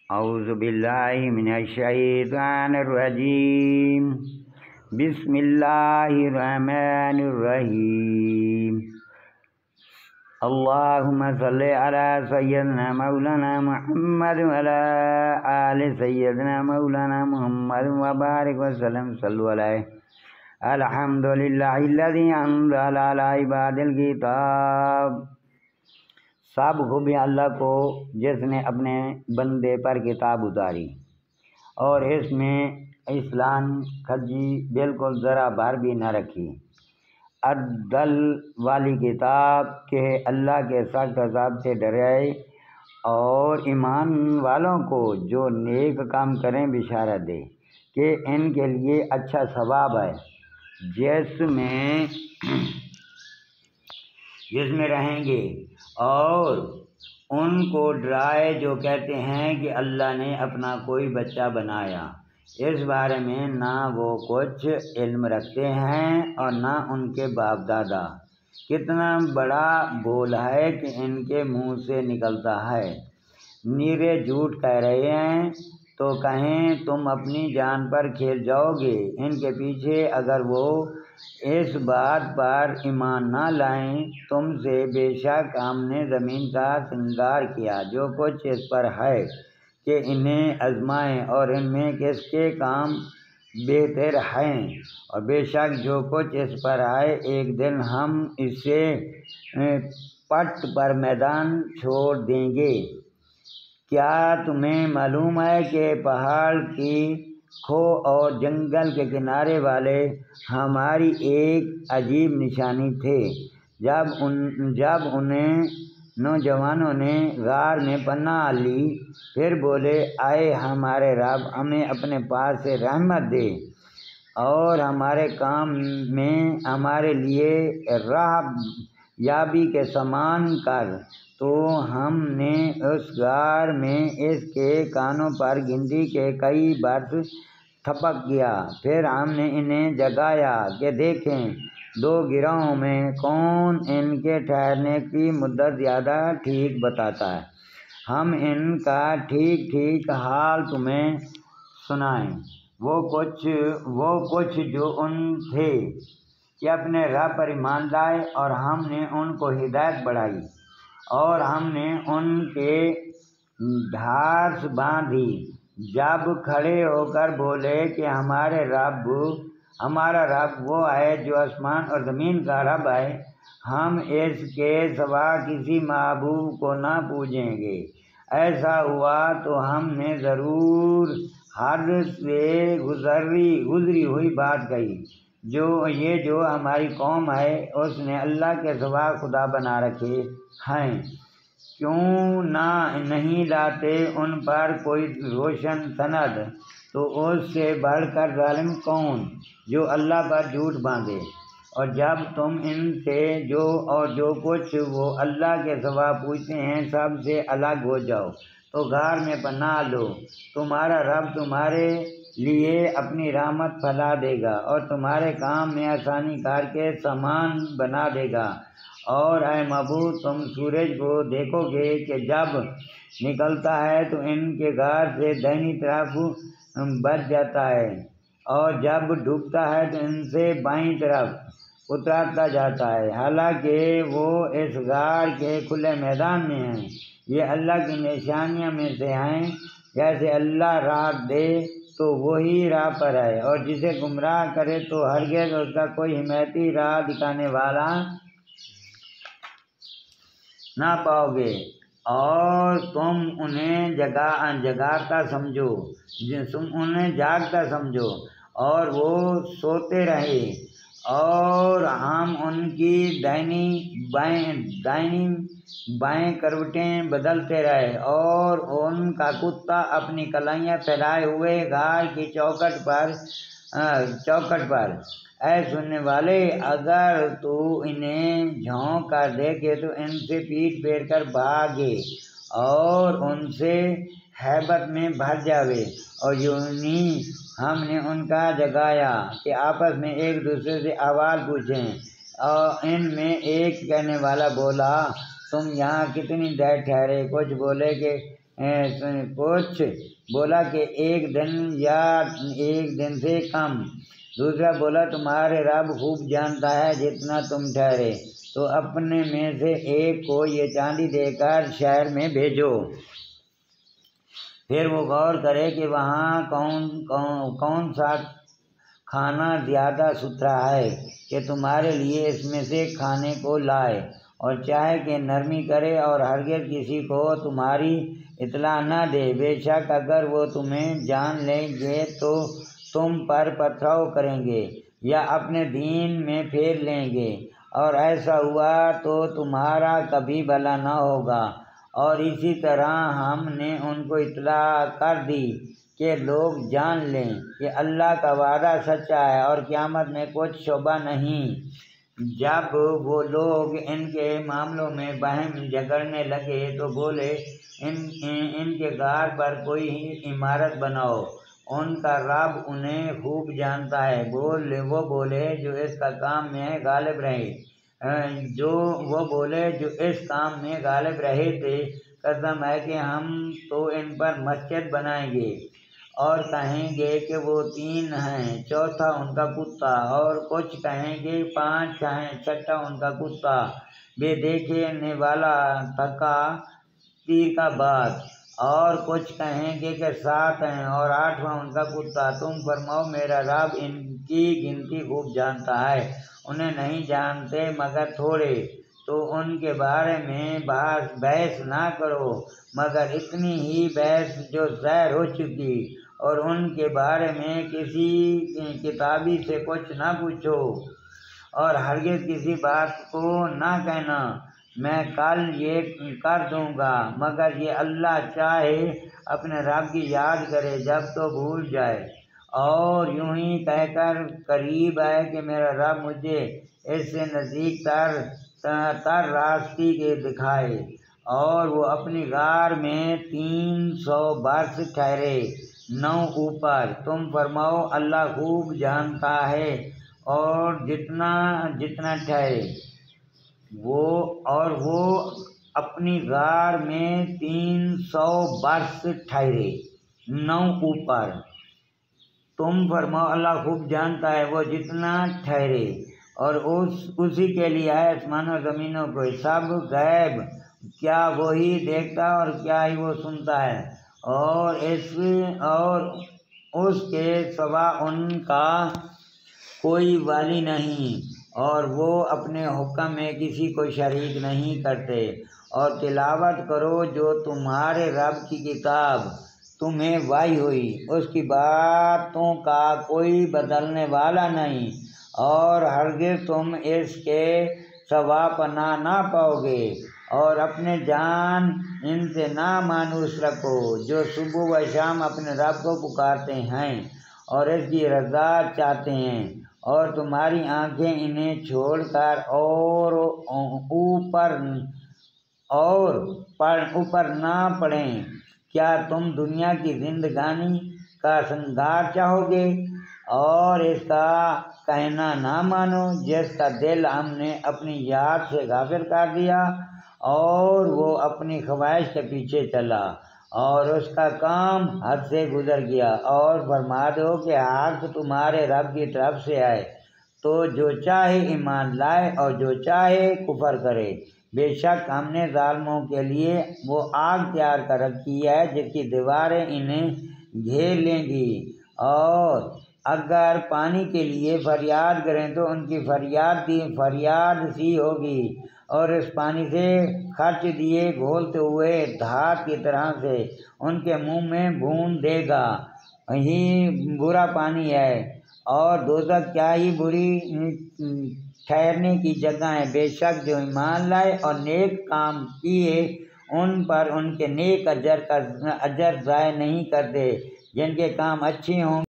اعوذ باللہ من الشیطان الرجیم بسم اللہ الرحمن الرحیم اللہم صلی علی سیدنا مولانا محمد وعلی آل سیدنا مولانا محمد وبارک وسلم صلو علیہ الحمدللہ الذی انزل علی عباد الکتاب۔ سب خوبیاں اللہ کو جس نے اپنے بندے پر کتاب اتاری اور اس میں اسلام کھجی بالکل ذرا بھر بھی نہ رکھی۔ عدل والی کتاب کہ اللہ کے سخت عذاب سے ڈرائے اور ایمان والوں کو جو نیک کام کریں بشارت دے کہ ان کے لیے اچھا ثواب ہے، جس میں رہیں گے، اور ان کو ڈرائے جو کہتے ہیں کہ اللہ نے اپنا کوئی بچہ بنایا۔ اس بارے میں نہ وہ کچھ علم رکھتے ہیں اور نہ ان کے باپ دادا۔ کتنا بڑا بول ہے کہ ان کے منہ سے نکلتا ہے۔ نیرے جھوٹ کہہ رہے ہیں تو کہیں تم اپنی جان پر کھیل جاؤ گے ان کے پیچھے اگر وہ اس بات پر ایمان نہ لائیں تم سے۔ بے شک ہم نے زمین کا سنگار کیا جو کچھ اس پر ہے کہ انہیں آزمائیں اور ان میں کس کے کام بہتر ہیں، اور بے شک جو کچھ اس پر ہے ایک دن ہم اسے پٹ پر میدان چھوڑ دیں گے۔ کیا تمہیں معلوم ہے کہ پہاڑ کی کھو اور جنگل کے کنارے والے ہماری ایک عجیب نشانی تھے؟ جب انہیں نوجوانوں نے غار میں پناہ لی پھر بولے، اے ہمارے رب ہمیں اپنے پاس سے رحمت دے اور ہمارے کام میں ہمارے لیے راہ یابی کے سامان کر، تو ہم نے اس غار میں اس کے کانوں پر گنتی کے کئی برس تھپک گیا۔ پھر ہم نے انہیں جگایا کہ دیکھیں دو گروہوں میں کون ان کے ٹھہرنے کی مدت زیادہ ٹھیک بتاتا ہے۔ ہم ان کا ٹھیک ٹھیک حال تمہیں سنائیں۔ وہ کچھ جو ان تھے کہ اپنے رب پر ایمان لائے اور ہم نے ان کو ہدایت بڑھائی اور ہم نے ان کے ڈھارس باندھی جب کھڑے ہو کر بولے کہ ہمارا رب وہ ہے جو آسمان اور زمین کا رب ہے، ہم اس کے سوا کسی معبود کو نہ پوجیں گے۔ ایسا ہوا تو ہم نے ضرور حد سے گزری ہوئی بات کہی۔ جو ہماری قوم ہے اس نے اللہ کے سوا خدا بنا رکھے ہیں، کیوں نہیں لاتے ان پر کوئی روشن سند؟ تو اس سے بڑھ کر ظالم کون جو اللہ پر جھوٹ باندھے؟ اور جب تم ان سے جو کچھ وہ اللہ کے سوا پوچھتے ہیں سب سے الگ ہو جاؤ تو غار میں پناہ لو، تمہارا رب تمہارے لیے اپنی رحمت پھیلا دے گا اور تمہارے کام میں آسانی کر کے سامان بنا دے گا۔ اور اے معبود تم سورج کو دیکھو گے کہ جب نکلتا ہے تو ان کے غار سے دائنی طرف بچ جاتا ہے اور جب ڈوبتا ہے تو ان سے بائیں طرف اترتا جاتا ہے، حالانکہ وہ اس غار کے کھلے میدان میں ہیں۔ یہ اللہ کی نشانیاں میں سے ہیں، جیسے اللہ راہ دے تو وہی راہ پر ہے اور جسے گمراہ کرے تو ہرگز اس کا کوئی حمایتی راہ دکھانے والا نہ پاؤ گے۔ اور تم انہیں جاگتا سمجھو اور وہ سوتے رہے، اور ہم ان کی دائنی بائیں کروٹیں بدلتے رہے اور ان کا کتا اپنی کلائیاں پھیلائے ہوئے غار کی چوکھٹ پر۔ اے سننے والے، اگر تو انہیں جھونک کر دیکھے تو ان سے پیٹ پھیر کر بھاگے اور ان سے ہیبت میں بھر جاوے۔ اور یونہی ہم نے ان کا جگایا کہ آپس میں ایک دوسرے سے احوال پوچھیں، اور ان میں ایک کہنے والا بولا، تم یہاں کتنی دیر ٹھہرے؟ کچھ بولے کہ کچھ بولا کہ 1 دن یا 1 دن سے کم۔ دوسرا بولا تمہارے رب خوب جانتا ہے جتنا تم ٹھہرے، تو اپنے میں سے ایک کو یہ چاندی دے کر شہر میں بھیجو، پھر وہ غور کرے کہ وہاں کون سا کھانا زیادہ ستھرا ہے کہ تمہارے لیے اس میں سے کھانے کو لائے، اور چاہے کہ نرمی کرے اور ہرگز کسی کو تمہاری اطلاع نہ دے۔ بے شک اگر وہ تمہیں جان لیں گے تو تم پر پتھراؤ کریں گے یا اپنے دین میں پھیر لیں گے، اور ایسا ہوا تو تمہارا کبھی بھلا نہ ہوگا۔ اور اسی طرح ہم نے ان کو اطلاع کر دی کہ لوگ جان لیں کہ اللہ کا وعدہ سچا ہے اور قیامت میں کچھ شبہ نہیں۔ جب وہ لوگ ان کے معاملوں میں باہم جھگڑنے لگے تو بولے ان کے غار پر کوئی عمارت بناؤ، ان کا رب انہیں خوب جانتا ہے۔ وہ بولے جو اس کام میں غالب رہے تھے، قسم ہے کہ ہم تو ان پر مسجد بنائیں گے، اور کہیں گے کہ وہ 3 ہیں، چوتھا ان کا کتا، اور کچھ کہیں گے 5 ہیں، چھٹا ان کا کتا، بے دیکھنے والا تکا تیر کا باز، اور کچھ کہیں گے کہ 7 ہیں اور 8واں ان کا کتا۔ تم فرماؤ میرا رب ان کی گنتی خوب جانتا ہے، انہیں نہیں جانتے مگر تھوڑے، تو ان کے بارے میں بحث نہ کرو مگر اتنی ہی بحث جو ظاہر ہو چکی، اور ان کے بارے میں کسی کتابی سے کچھ نہ پوچھو، اور ہرگز کسی بات کو نہ کہنا میں کل یہ کر دوں گا، مگر یہ اللہ چاہے اپنے رب کی یاد کرے جب تو بھول جائے، اور یوں ہی کہہ کر قریب ہے کہ میرا رب مجھے اس سے نزدیک تر راستی کے دکھائے۔ اور وہ اپنی غار میں 300 برس ٹھہرے، 9 اوپر۔ تم فرماؤ اللہ خوب جانتا ہے اور جتنا ٹھہرے۔ وہ اپنی غار میں 300 برس ٹھہرے، 9 اوپر۔ تم فرماؤ اللہ خوب جانتا ہے وہ جتنا ٹھہرے، اور اسی کے لیے ہے آسمان اور زمینوں کو سب غیب، کیا وہی دیکھتا اور کیا ہی وہ سنتا ہے، اور اس کے سوا ان کا کوئی والی نہیں، اور وہ اپنے حکم میں کسی کو شریک نہیں کرتے۔ اور تلاوت کرو جو تمہارے رب کی کتاب تمہیں وحی ہوئی، اس کی باتوں کا کوئی بدلنے والا نہیں، اور ہرگز تم اس کے سوا پناہ نہ پاؤ گے۔ اور اپنے جان ان سے نہ مانوس رکھو جو صبح و شام اپنے رب کو پکارتے ہیں اور اس کی رضا چاہتے ہیں، اور تمہاری آنکھیں انہیں چھوڑ کر اور اوپر نہ پڑیں۔ کیا تم دنیا کی زندگانی کا سنگار چاہو گے اور اس کا کہنا نہ مانو، جس کا دل ہم نے اپنی یاد سے غافل کر دیا اور وہ اپنی خواہش کے پیچھے چلا اور اس کا کام حد سے گزر گیا۔ اور فرما دو کہ حق تمہارے رب کی طرف سے آئے، تو جو چاہے ایمان لائے اور جو چاہے کفر کرے۔ بے شک ہم نے ظالموں کے لیے وہ آگ تیار کر رکھی ہے جس کی دیواریں انہیں گھیر لیں گی، اور اگر پانی کے لیے فریاد کریں تو ان کی فریاد سی ہوگی، اور اس پانی سے خرچ دیے گھولتے ہوئے دھات کی طرح سے ان کے منہ میں بھون دے گا۔ ہی برا پانی ہے، اور دوزخ کیا ہی بری ٹھہرنے کی جگہ ہے۔ بے شک جو ایمان لائے اور نیک کام کیے ان پر ان کے نیک اجر ضائع نہیں کرتے، جن کے کام اچھے ہوں